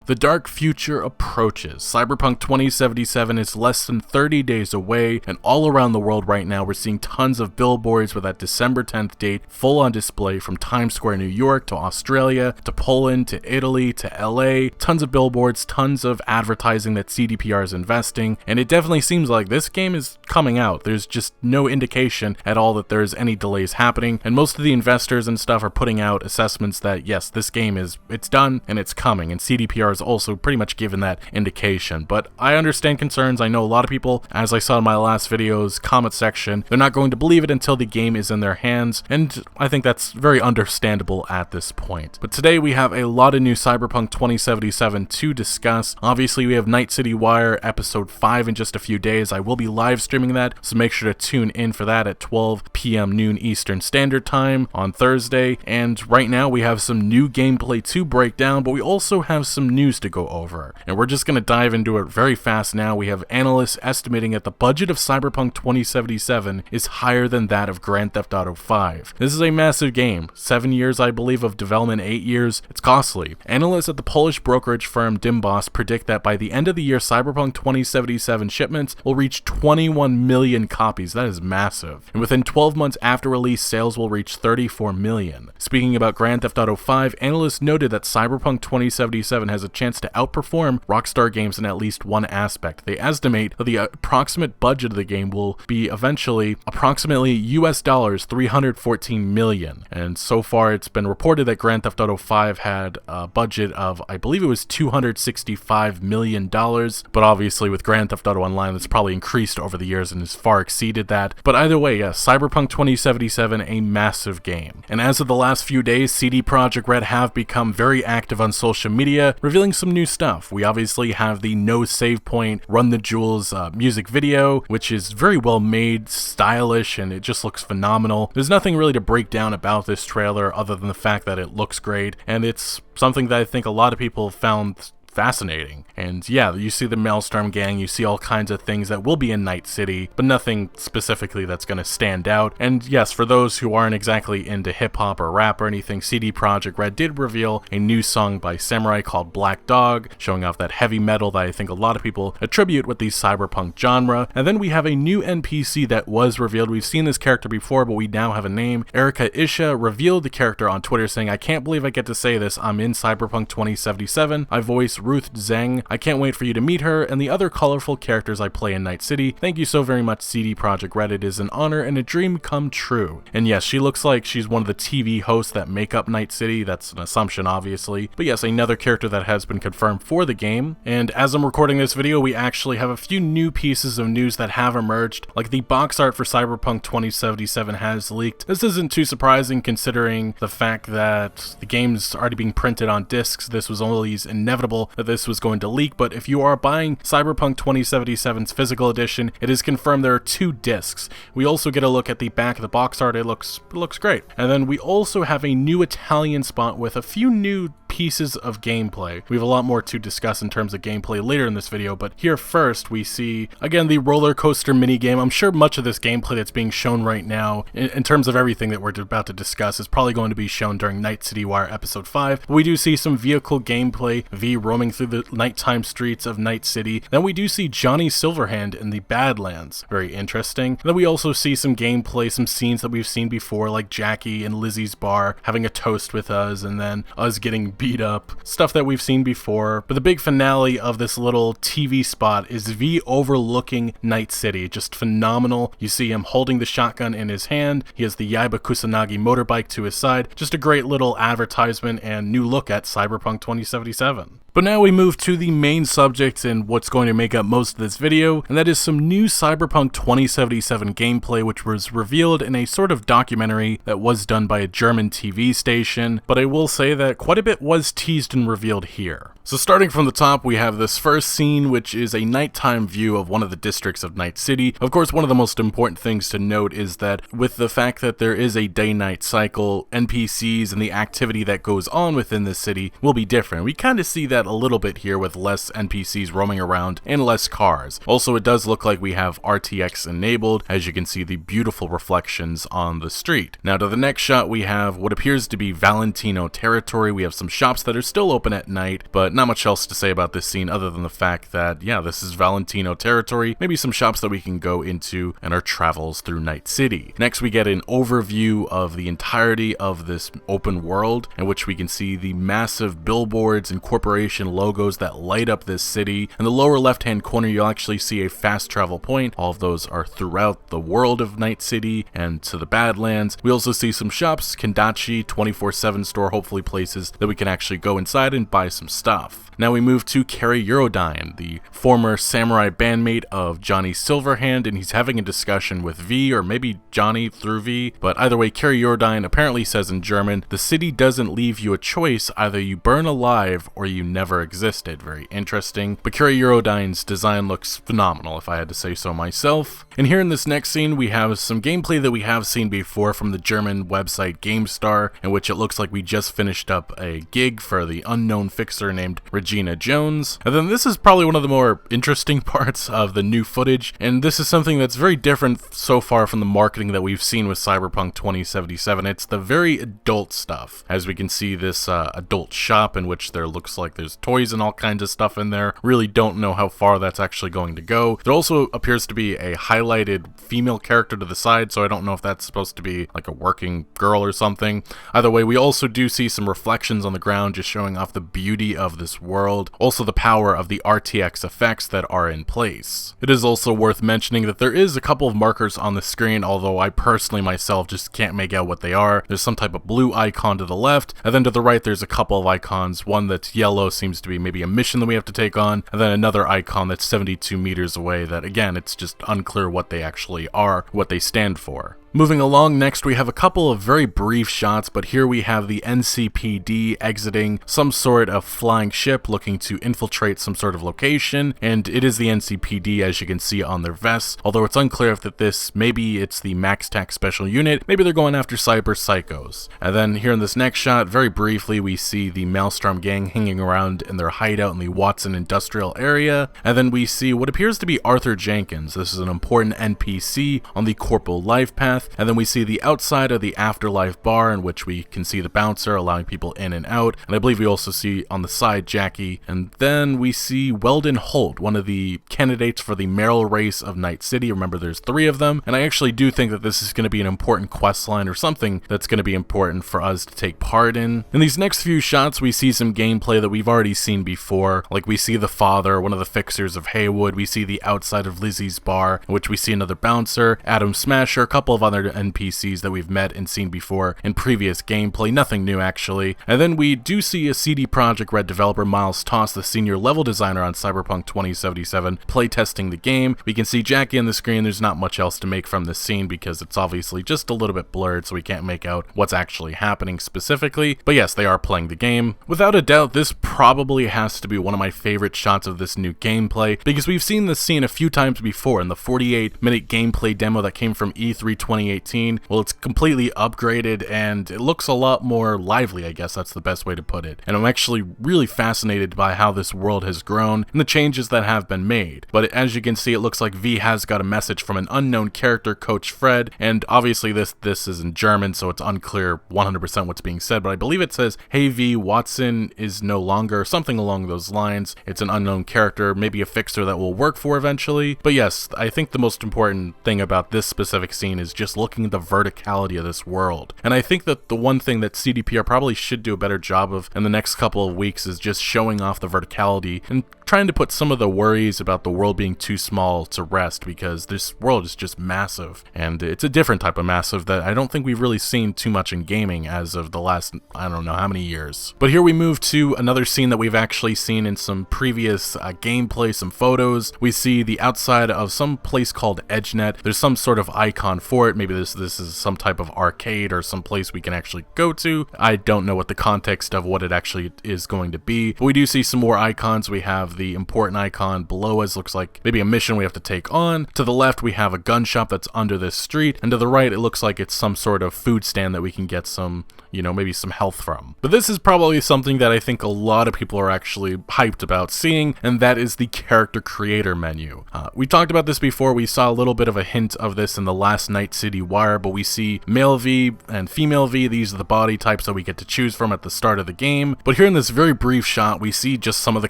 The dark future approaches. Cyberpunk 2077 is less than 30 days away, and all around the world right now we're seeing tons of billboards with that December 10th date full on display, from Times Square, New York, to Australia, to Poland, to Italy, to LA. Tons of billboards, tons of advertising that CDPR is investing, and it definitely seems like this game is coming out. There's just no indication at all that there's any delays happening, and most of the investors and stuff are putting out assessments that yes, this game it's done and it's coming, and CDPR is also pretty much given that indication. But I understand concerns. I know a lot of people, as I saw in my last video's comment section, they're not going to believe it until the game is in their hands, and I think that's very understandable at this point. But today we have a lot of new Cyberpunk 2077 to discuss. Obviously we have Night City Wire episode 5 in just a few days. I will be live streaming that, so make sure to tune in for that at 12 p.m. noon Eastern Standard Time on Thursday. And right now we have some new gameplay to break down, but we also have some news to go over, and we're just going to dive into it very fast now. We have analysts estimating that the budget of Cyberpunk 2077 is higher than that of Grand Theft Auto 5. This is a massive game. 7 years, I believe, of development, 8 years. It's costly. Analysts at the Polish brokerage firm Dimbos predict that by the end of the year, Cyberpunk 2077 shipments will reach 21 million copies. That is massive. And within 12 months after release, sales will reach 34 million. Speaking about Grand Theft Auto 5, analysts noted that Cyberpunk 2077 has a chance to outperform Rockstar Games in at least one aspect. They estimate that the approximate budget of the game will be eventually approximately US dollars 314 million. And so far it's been reported that Grand Theft Auto 5 had a budget of, I believe it was $265 million, but obviously with Grand Theft Auto Online that's probably increased over the years and has far exceeded that. But either way, yes, Cyberpunk 2077, a massive game. And as of the last few days, CD Projekt Red have become very active on social media, revealing some new stuff. We obviously have the No Save Point Run the Jewels music video, which is very well made, stylish, and it just looks phenomenal. There's nothing really to break down about this trailer other than the fact that it looks great, and it's something that I think a lot of people found fascinating. And yeah, you see the Maelstrom Gang, you see all kinds of things that will be in Night City, but nothing specifically that's going to stand out. And yes, for those who aren't exactly into hip-hop or rap or anything, CD Projekt Red did reveal a new song by Samurai called Black Dog, showing off that heavy metal that I think a lot of people attribute with the cyberpunk genre. And then we have a new NPC that was revealed. We've seen this character before, but we now have a name. Erika Isha revealed the character on Twitter, saying, "I can't believe I get to say this. I'm in Cyberpunk 2077. I voice Ruth Zeng. I can't wait for you to meet her and the other colorful characters I play in Night City. Thank you so very much, CD Projekt Red. It is an honor and a dream come true." And yes, she looks like she's one of the TV hosts that make up Night City. That's an assumption, obviously. But yes, another character that has been confirmed for the game. And as I'm recording this video, we actually have a few new pieces of news that have emerged, like the box art for Cyberpunk 2077 has leaked. This isn't too surprising considering the fact that the game's already being printed on discs. This was always inevitable that this was going to leak, but if you are buying Cyberpunk 2077's physical edition, it is confirmed there are 2 discs. We also get a look at the back of the box art. It looks great. And then we also have a new Italian spot with a few new pieces of gameplay. We have a lot more to discuss in terms of gameplay later in this video, but here first we see, again, the roller coaster minigame. I'm sure much of this gameplay that's being shown right now, in terms of everything that we're about to discuss, is probably going to be shown during Night City Wire episode 5. We do see some vehicle gameplay, V roaming through the nighttime streets of Night City. Then we do see Johnny Silverhand in the Badlands. Very interesting. Then we also see some gameplay, some scenes that we've seen before, like Jackie in Lizzie's bar having a toast with us, and then us getting beat up. Stuff that we've seen before. But the big finale of this little TV spot is V overlooking Night City. Just phenomenal. You see him holding the shotgun in his hand. He has the Yaiba Kusanagi motorbike to his side. Just a great little advertisement and new look at Cyberpunk 2077. But now we move to the main subject and what's going to make up most of this video, and that is some new Cyberpunk 2077 gameplay, which was revealed in a sort of documentary that was done by a German TV station, but I will say that quite a bit was teased and revealed here. So starting from the top, we have this first scene, which is a nighttime view of one of the districts of Night City. Of course, one of the most important things to note is that with the fact that there is a day-night cycle, NPCs and the activity that goes on within this city will be different. We kind of see that a little bit here with less NPCs roaming around and less cars. Also, it does look like we have RTX enabled, as you can see the beautiful reflections on the street. Now to the next shot, we have what appears to be Valentino territory. We have some shops that are still open at night, but not much else to say about this scene other than the fact that, yeah, this is Valentino territory. Maybe some shops that we can go into in our travels through Night City. Next, we get an overview of the entirety of this open world, in which we can see the massive billboards and corporation logos that light up this city. In the lower left-hand corner, you'll actually see a fast travel point. All of those are throughout the world of Night City and to the Badlands. We also see some shops, Kendachi, 24/7 store, hopefully places that we can actually go inside and buy some stuff. Now we move to Kerry Eurodyne, the former samurai bandmate of Johnny Silverhand, and he's having a discussion with V, or maybe Johnny through V, but either way, Kerry Eurodyne apparently says in German, "The city doesn't leave you a choice, either you burn alive or you never existed." Very interesting, but Kerry Eurodyne's design looks phenomenal, if I had to say so myself. And here in this next scene, we have some gameplay that we have seen before from the German website GameStar, in which it looks like we just finished up a gig for the unknown fixer named Regina Jones. And then this is probably one of the more interesting parts of the new footage, and this is something that's very different so far from the marketing that we've seen with Cyberpunk 2077. It's the very adult stuff. As we can see this adult shop in which there looks like there's toys and all kinds of stuff in there. Really don't know how far that's actually going to go. There also appears to be a highlighted female character to the side, so I don't know if that's supposed to be like a working girl or something. Either way, we also do see some reflections on the ground just showing off the beauty of this world. Also the power of the RTX effects that are in place. It is also worth mentioning that there is a couple of markers on the screen, although I personally myself just can't make out what they are. There's some type of blue icon to the left, and then to the right there's a couple of icons. One that's yellow seems to be maybe a mission that we have to take on, and then another icon that's 72 meters away that, again, it's just unclear what they actually are, what they stand for. Moving along, next we have a couple of very brief shots, but here we have the NCPD exiting some sort of flying ship looking to infiltrate some sort of location, and it is the NCPD as you can see on their vests, although it's unclear if maybe it's the MaxTac special unit, maybe they're going after cyber psychos. And then here in this next shot, very briefly, we see the Maelstrom Gang hanging around in their hideout in the Watson industrial area, and then we see what appears to be Arthur Jenkins. This is an important NPC on the Corporal Life path. And then we see the outside of the Afterlife bar, in which we can see the bouncer allowing people in and out, and I believe we also see on the side Jackie, and then we see Weldon Holt, one of the candidates for the Merrill race of Night City. Remember, there's 3 of them, and I actually do think that this is going to be an important quest line or something that's going to be important for us to take part in. In these next few shots, we see some gameplay that we've already seen before, like we see the father, one of the fixers of Haywood, we see the outside of Lizzie's bar, in which we see another bouncer, Adam Smasher, a couple of other NPCs that we've met and seen before in previous gameplay, nothing new actually. And then we do see a CD Projekt Red developer, Miles Toss, the senior level designer on Cyberpunk 2077, playtesting the game. We can see Jackie on the screen. There's not much else to make from this scene because it's obviously just a little bit blurred, so we can't make out what's actually happening specifically. But yes, they are playing the game. Without a doubt, this probably has to be one of my favorite shots of this new gameplay, because we've seen this scene a few times before in the 48-minute gameplay demo that came from E3 2018. Well, it's completely upgraded and it looks a lot more lively, I guess that's the best way to put it. And I'm actually really fascinated by how this world has grown and the changes that have been made. But as you can see, it looks like V has got a message from an unknown character, Coach Fred, and obviously this is in German, so it's unclear 100% what's being said, but I believe it says, "Hey V, Watson is no longer," something along those lines. It's an unknown character, maybe a fixer that will work for eventually. But yes, I think the most important thing about this specific scene is just looking at the verticality of this world. And I think that the one thing that CDPR probably should do a better job of in the next couple of weeks is just showing off the verticality and trying to put some of the worries about the world being too small to rest, because this world is just massive, and it's a different type of massive that I don't think we've really seen too much in gaming as of the last, I don't know how many years. But here we move to another scene that we've actually seen in some previous gameplay, some photos. We see the outside of some place called EdgeNet. There's some sort of icon for it, Maybe this is some type of arcade or some place we can actually go to. I don't know what the context of what it actually is going to be. But we do see some more icons. We have the important icon below us, looks like maybe a mission we have to take on. To the left, we have a gun shop that's under this street, and to the right, it looks like it's some sort of food stand that we can get some, maybe some health from. But this is probably something that I think a lot of people are actually hyped about seeing, and that is the character creator menu. We talked about this before. We saw a little bit of a hint of this in the last Night City Wire, but we see male V and female V. These are the body types that we get to choose from at the start of the game. But here in this very brief shot, we see just some of the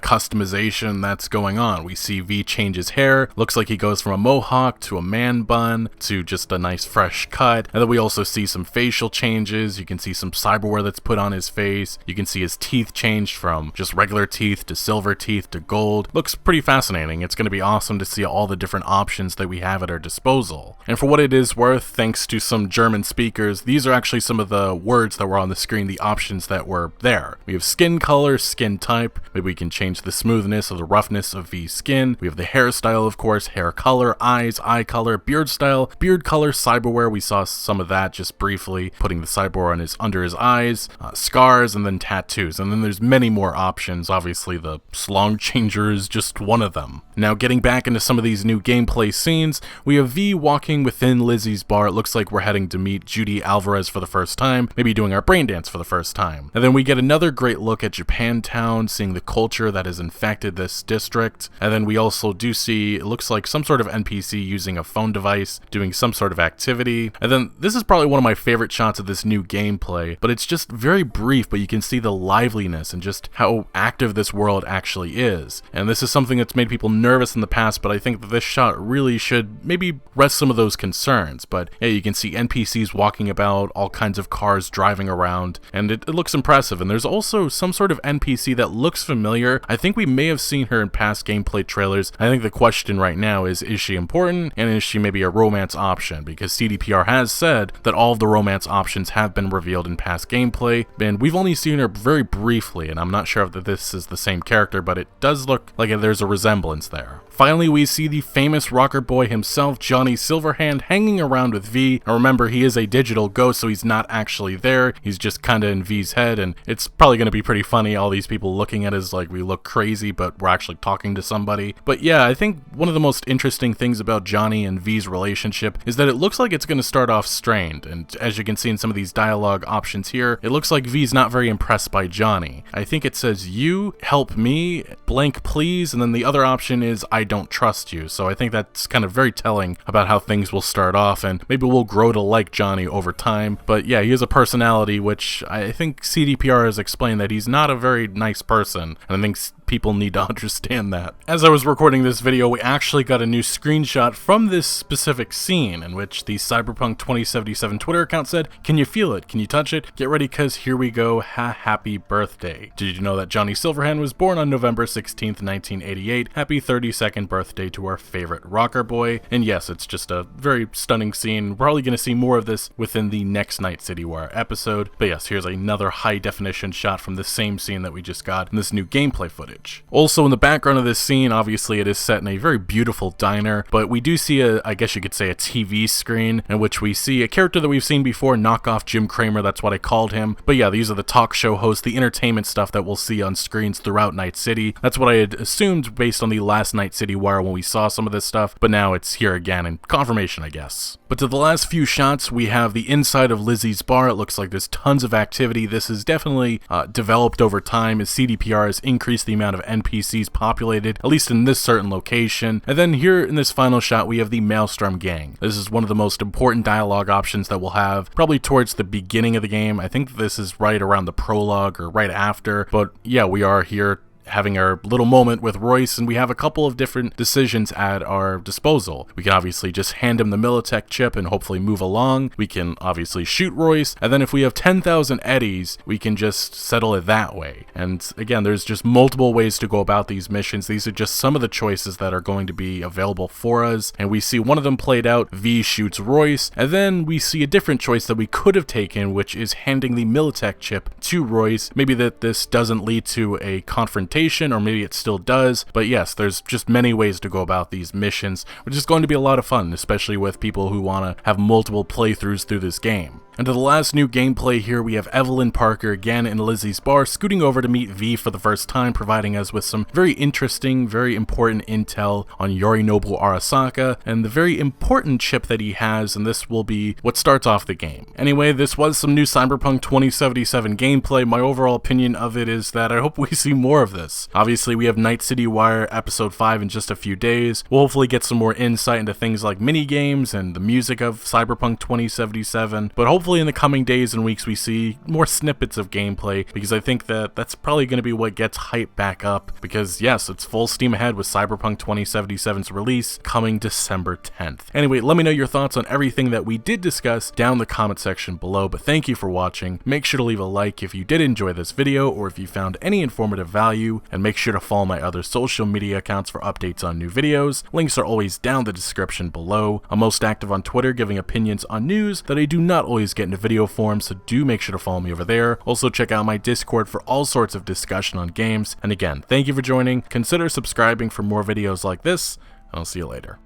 customization that's going on. We see V change his hair. Looks like he goes from a mohawk to a man bun to just a nice fresh cut. And then we also see some facial changes. You can see some cyberware that's put on his face. You can see his teeth changed from just regular teeth to silver teeth to gold. Looks pretty fascinating. It's going to be awesome to see all the different options that we have at our disposal. And for what it is worth, thanks to some German speakers, these are actually some of the words that were on the screen, the options that were there. We have skin color, skin type. Maybe we can change the smoothness or the roughness of V's skin. We have the hairstyle, of course, hair color, eyes, eye color, beard style, beard color, cyberware. We saw some of that just briefly, putting the cyberware on under his eyes, scars, and then tattoos. And then there's many more options. Obviously, the slong changer is just one of them. Now, getting back into some of these new gameplay scenes, we have V walking within Lizzie's bar. It looks like we're heading to meet Judy Alvarez for the first time, maybe doing our brain dance for the first time. And then we get another great look at Japantown, seeing the culture that has infected this district. And then we also do see, it looks like some sort of NPC using a phone device, doing some sort of activity. And then this is probably one of my favorite shots of this new gameplay, but it's just very brief, but you can see the liveliness and just how active this world actually is. And this is something that's made people nervous in the past, but I think that this shot really should maybe rest some of those concerns. But yeah, you can see NPCs walking about, all kinds of cars driving around, and it looks impressive. And there's also some sort of NPC that looks familiar. I think we may have seen her in past gameplay trailers. I think the question right now is she important, and is she maybe a romance option? Because CDPR has said that all of the romance options have been revealed in past gameplay, and we've only seen her very briefly, and I'm not sure if this is the same character, but it does look like there's a resemblance there. Finally, we see the famous rocker boy himself, Johnny Silverhand, hanging around with V. And remember, he is a digital ghost, so he's not actually there. He's just kind of in V's head, and it's probably going to be pretty funny, all these people looking at us like we look crazy, but we're actually talking to somebody. But yeah, I think one of the most interesting things about Johnny and V's relationship is that it looks like it's going to start off strained. And as you can see in some of these dialogue options here, it looks like V's not very impressed by Johnny. I think it says, "You help me, blank please," and then the other option is, "I don't trust you." So I think that's kind of very telling about how things will start off, and maybe we'll grow to like Johnny over time. But yeah, he has a personality, which I think CDPR has explained that he's not a very nice person, and I think people need to understand that. As I was recording this video, we actually got a new screenshot from this specific scene in which the Cyberpunk 2077 Twitter account said, "Can you feel it? Can you touch it? Get ready, cause here we go. Happy birthday." Did you know that Johnny Silverhand was born on November 16th, 1988? Happy 32nd birthday to our favorite rocker boy. And yes, it's just a very stunning scene. We're probably going to see more of this within the next Night City Wire episode. But yes, here's another high definition shot from the same scene that we just got in this new gameplay footage. Also, in the background of this scene, obviously it is set in a very beautiful diner, but we do see I guess you could say a TV screen in which we see a character that we've seen before, knockoff Jim Cramer, that's what I called him. But yeah, these are the talk show hosts, the entertainment stuff that we'll see on screens throughout Night City. That's what I had assumed based on the last Night City Wire when we saw some of this stuff, but now it's here again in confirmation, I guess. But to the last few shots, we have the inside of Lizzie's bar. It looks like there's tons of activity. This is definitely developed over time as CDPR has increased the amount of NPCs populated, at least in this certain location. And then here in this final shot, we have the Maelstrom Gang. This is one of the most important dialogue options that we'll have, probably towards the beginning of the game. I think this is right around the prologue or right after, but yeah, we are here having our little moment with Royce, and we have a couple of different decisions at our disposal. We can obviously just hand him the Militech chip and hopefully move along. We can obviously shoot Royce, and then if we have 10,000 eddies, we can just settle it that way. And again, there's just multiple ways to go about these missions. These are just some of the choices that are going to be available for us, and we see one of them played out. V shoots Royce, and then we see a different choice that we could have taken, which is handing the Militech chip to Royce. Maybe that this doesn't lead to a confrontation rotation, or maybe it still does, but yes, there's just many ways to go about these missions, which is going to be a lot of fun, especially with people who want to have multiple playthroughs through this game. And to the last new gameplay here, we have Evelyn Parker again in Lizzie's bar, scooting over to meet V for the first time, providing us with some very interesting, very important intel on Yorinobu Arasaka, and the very important chip that he has, and this will be what starts off the game. Anyway, this was some new Cyberpunk 2077 gameplay. My overall opinion of it is that I hope we see more of this. Obviously, we have Night City Wire Episode 5 in just a few days. We'll hopefully get some more insight into things like mini-games and the music of Cyberpunk 2077, but hopefully in the coming days and weeks we see more snippets of gameplay, because I think that that's probably going to be what gets hype back up, because yes, it's full steam ahead with Cyberpunk 2077's release coming December 10th. Anyway, let me know your thoughts on everything that we did discuss down in the comment section below, but thank you for watching. Make sure to leave a like if you did enjoy this video or if you found any informative value, and make sure to follow my other social media accounts for updates on new videos. Links are always down in the description below. I'm most active on Twitter, giving opinions on news that I do not always get into video form, so do make sure to follow me over there. Also check out my Discord for all sorts of discussion on games. And again, thank you for joining. Consider subscribing for more videos like this, and I'll see you later.